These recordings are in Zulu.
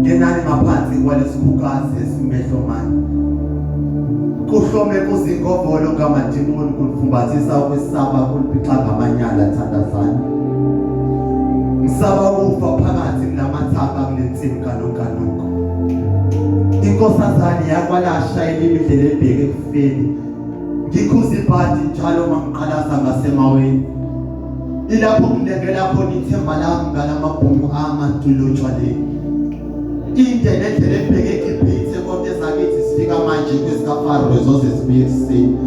ngenani ngaphansi kwalesikhukazi esimehlomani kuhlome kuzingovolo ngamadimoni kulifumbathisa ukwesaba kuliphixa ngamanyala thandazana ngisaba ukufa phakathi namathanga kulensimbi kanonkanonko inkosazane yakwalasha imidlele ebheke ekufeni ngikhuza ibhadi njalo mangiqalaza ngasemaweni ilapho ngilengela khona ithemba lami ngalamabhungu amatulotshwaleni inde nendlela ebheke eGibhithe konke zakithi sifika manje kwesikafaro zoze sibuye ekuseni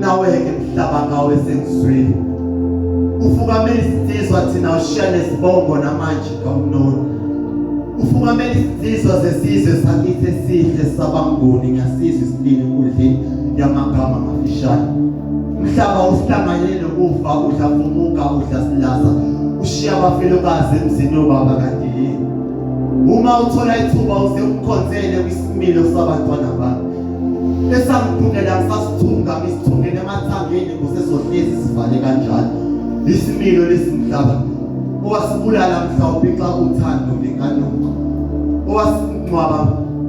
nawe-ke mhlaba ngawe sengiswile ufukamela isizwa thina ushiya nesibongo namanje kawunono ufukamela isizwa zesizwe sakithi esihle sabanguni ngasizwe isilini enkundleni yamagama amafishane mhlaba usihlanganyele nokufa udla fumuka udla silasa ushiya abafelokazi emzini obaba kanti yini uma uthola ithuba uze ukhonzele kwisimilo sabantwana bami esangidungela ngisasithunga ngisithungele emathangeni kusezohlezi sivale kanjalo isimilo lesimhlaba owasibulala mhlawumbe xa uthando ngenkanuko owasinqwaba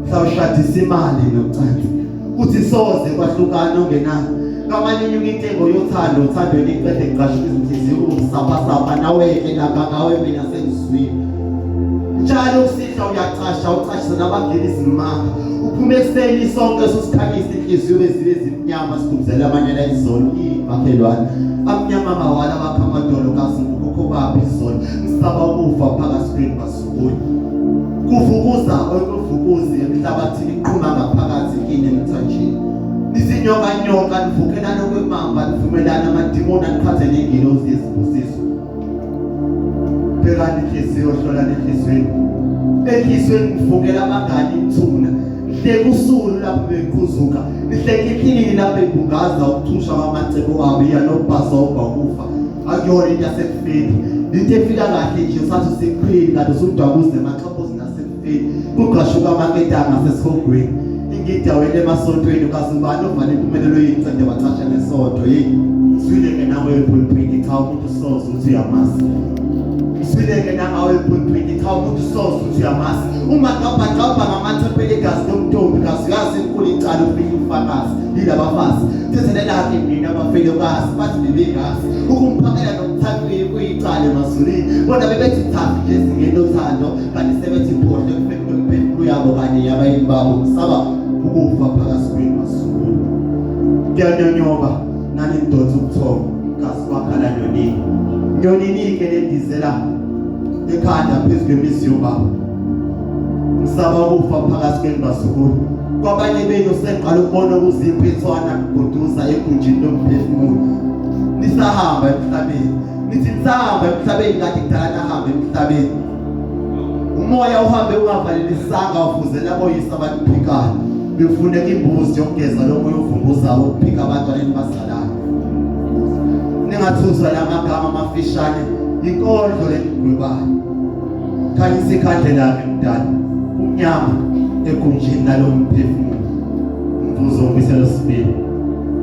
mhlawushadisa imali nocansi uthi soze kwahlukana ongenayo kamanye intengo yothando uthando liqede ngiqashe izinhliziyo ukusapha nawe-ke lapha ngawe mina sengiswile njalo usidla uyaqasha uqashisa nabageli izimanga uphume ekuseni sonke sosikhanyisa inhliziyo ezibe zimnyama sikhumzela amanyela izolo imakhelwane amnyama mawala bakha amadolo kasingukho baphi izolo ngisaba ukufa phakathi kwemasukuyi kuvukuza okuvukuzi emhlabathini iqhuma ngaphakathi kini emthanjeni izinyoka nivukelana kwemamba nivumelana amadimoni anikhathele ingilozi yezibusiso bhekani inhliziyo hlolani enhlizweni nivukela abangani imthuna hleka usulu lapho bequzuka nihleka iphilini lapho ibungaza ukuthusha kwamacebo wabo iyanobhasa ukufa akuyona into yasekufeni into efika kahle nje usathi useqhini kanti usudwabuze emaxhaphozi nasekufeni kuqashuka amaketanga sesihogweni ingidawele emasontweni ukazibani ovale impumelelo yincede wacasha ngesonto swileke nawe epulpiti cha umuntu soze ukuthi uyamazi swileke nawe epulpiti cha umuntu soze ukuthi uyamazi uma ngabhaqabha ngamathempeli egazi lomntombi kazi yazi inkulu icala ufike ufakazi yilabafazi thezelelake mina abafelokazi bathi bebegazi ukumphakela nomthakeli kuyicala emazulwini bona bebethi thafi nje singenothando kanti sebethi phohle kufike yabo kanye yabayini babo kusaba ukufa phakathi kwemasuku ngiyanyonyoba nani indoda ubuthongo kasi wakhala nyonini ke lendizela ekhanda phezu kwemizi yobaba ngisaba ukufa phakathi kwemasuku kwabanye benu seqala ukubona ukuziphethwana kugoduza egunjini lomphefumulo nisahamba emhlabeni nithi nisahamba emhlabeni kanti kudala nahamba emhlabeni umoya uhambe ungavalelisanga ufuzela boyisa abaphikayo befuneka imbuzi yokugeza lokho yovumbuza ukuphika abantwana bazalana ningathuzwa lamagama amafishane inkondlo lenigwebayo khanyisa ikhandlela lakhe mdala umnyama egunjini lalomphefumulo umvuzo wombiselo sibili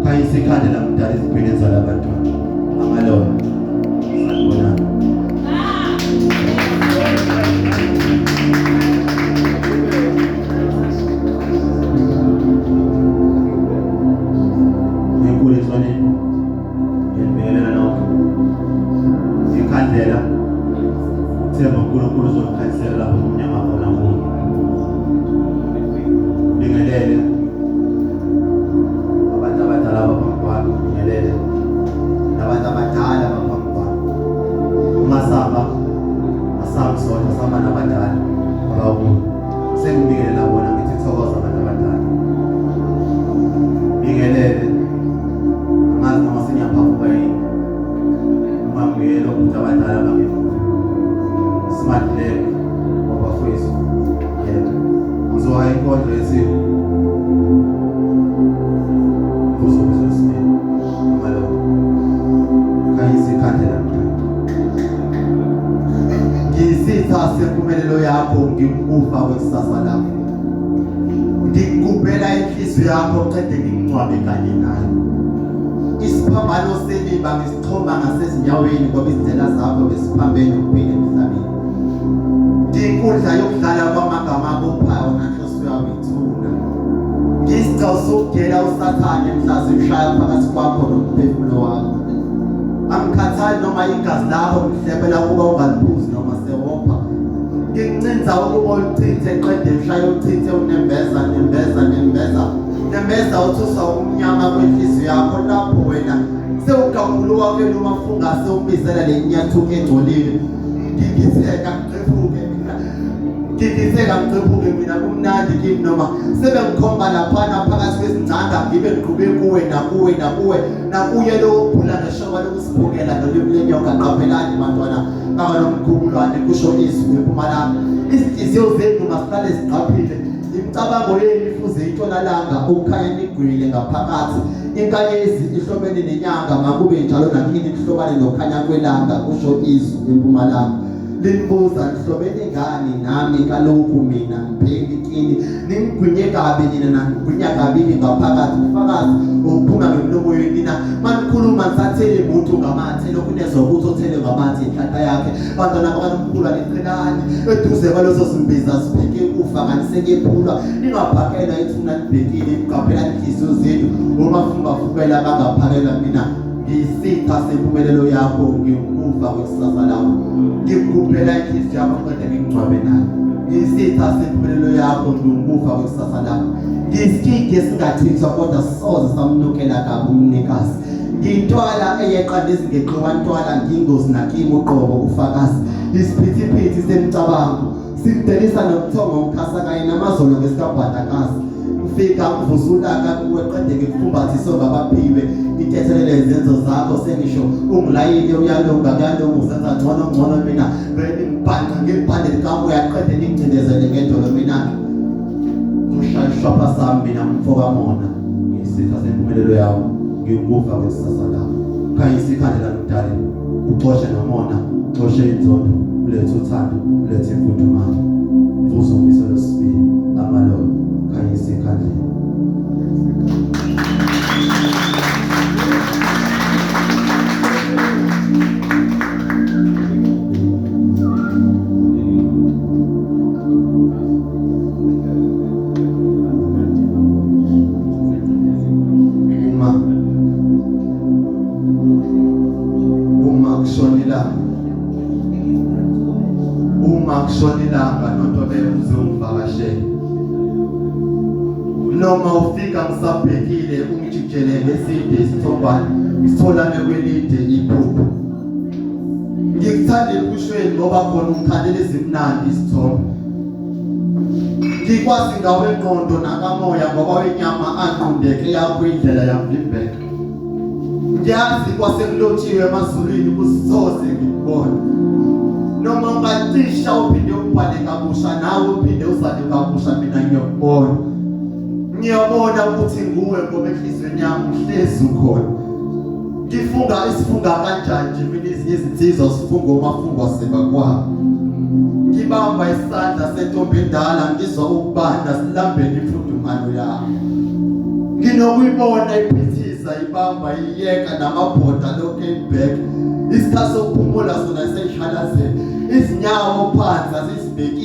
khanyisa ikhandlela mdala ezimpilweni zalabantwana amalona sanibonana Tema uNkulunkulu uzokukhansela lapho umnyama khona kuwo. Bingelele abantu abadala baphambi kwami, bingelele nabantu abadala baphambi kwami. Umasamba sona samba nabadala abakhulu. Sengibingelela bona ngithi thokoza abantu abadala. Bingelele amazi noma sinyaphambi yini. Umamukelo ukuthi abadala bangifuna. Smart leg wabafowethu yena uzoha inkondlo yesiko uzobuzosini amalo khanyisa ikhandlela ngisitha sempumelelo yakho ngikufa kwekusasa lakho ngikubhela inhliziyo yakho qede ngingcwabe kanye nayo isiphambano seliba ngisixhoma ngasezinyaweni ngoba izindlela zakho besiphambene ukuphila emhlabeni inkundla yokudlala kwamagama akuphayo nanhloso yawo ithuna ngisicela sokugela usathane mhla zishaya phakathi kwakho nomphefumulo wakho angikhathali noma igazi lakho ngihlebela kuba ungaliphuzi noma sewopha ngincinza ukuba ulichithe qede mshaya uchithe nembeza uthusa umnyama kwenhliziyo yakho lapho wena sewugamula wakhe noma fungase umbizela lenyathuko engcolile ngigitheka ngiciphuke mina kumnandi kimi noma sebengikhomba laphana phakathi kwezingcanga ngibe ngiqhube kuwe nakuye lo ubhula ngeshoba lokusibukela nolimi lenyoka qaphelani bantwana bakanomkhumulwane kusho izwi eMpumalanga izinhliziyo zenu masihlale ziqaphile imicabango yenu ifuze intshonalanga ukukhanya nigwile ngaphakathi inkanyezi ihlobene nenyanga makube njalo nakini kuhlobane nokhanya kwelanga kusho izwi eMpumalanga limbuza lihlobene ngani nami kaloku mina ngibheki kini ningigwinye kabi nina nangigwinya kabili ngaphakathi ufakazi uphuma ngemlomo yenu nina manikhuluma nisathele umuntu ngamathe lokhu nezwa ukuthi othele ngamathe inhlanhla yakhe bantwana bakaNkulunkulu aliqhelani eduze kwalezo zimbiza sibheke kufa nganisekephulwa ningaphakela ithuna libhekile iqaphela inhliziyo zenu omafungafukela bangaphakela mina ngisitha sempumelelo yakho ngikufa kwekusasa lakho ngikupela inhliziyo yakho kodwa ngingcwabe nayo ngisitha sempumelelo yakho ngikufa kwekusasa lakho ngisikike singathithwa kodwa soze samnukela kabi umnikazi ngintwala eyeqanda ezingeqiwa ntwala ngingozi nakimi uqobo ufakazi isiphithiphithi semcabango simdelisa nokuthonga umkhasa kanye namazolo ngesikabhadakazi ufika uvuzulaka kuwe qedeke kufumbathiso ngabaphiwe ithethelele izenzo zakho sengisho ungilayini uyalunga kalunga usenza ngcono mina vele ngibhanqa ngebhande likamo uyaqede ningcindezele ngedolo mina ushayishwa sami mina mfoka mona ngisitha sempumelelo yawo ngikufa kwekusasa lakho khanye isikhandela nokudala uxoshe nomona uxoshe inzondo ulethe uthando ulethe imfudumalo mvuzo umiselo sibili amaloyo khanye isikhandela Kushonilanga nonto beyenze ungivakashele noma ufika ngisabhekile ungijikelele eside isithongwane isitholane kwelide iphupho ngikuthanda ebushweni ngoba khona ungikhandela izimnandi isithombe ngikwazi ngawe engqondo nakamoya ngoba wenyama anqundeke yakho indlela yamlimbeka ngiyazi kwasekulotshiwe emazulwini kusisoze ngikubona noma ungacisha uphinde ubhale kabusha nawe uphinde uzale kabusha mina ngiyabona ukuthi nguwe ngoba enhlizweni yami uhlezi ukhona ngifunga isifunga kanjani nje mina izinsizwa sifunga umafungwa seba kwabo ngibamba isandla sentombi endala ngizwa ukubanda silambeni imfudumalo yakho nginokuyibona iphithisa ibamba iyeka namabhoda lokho ebhek isikhathi sokuphumula sona seshalazela izinyawo phansi azisibeki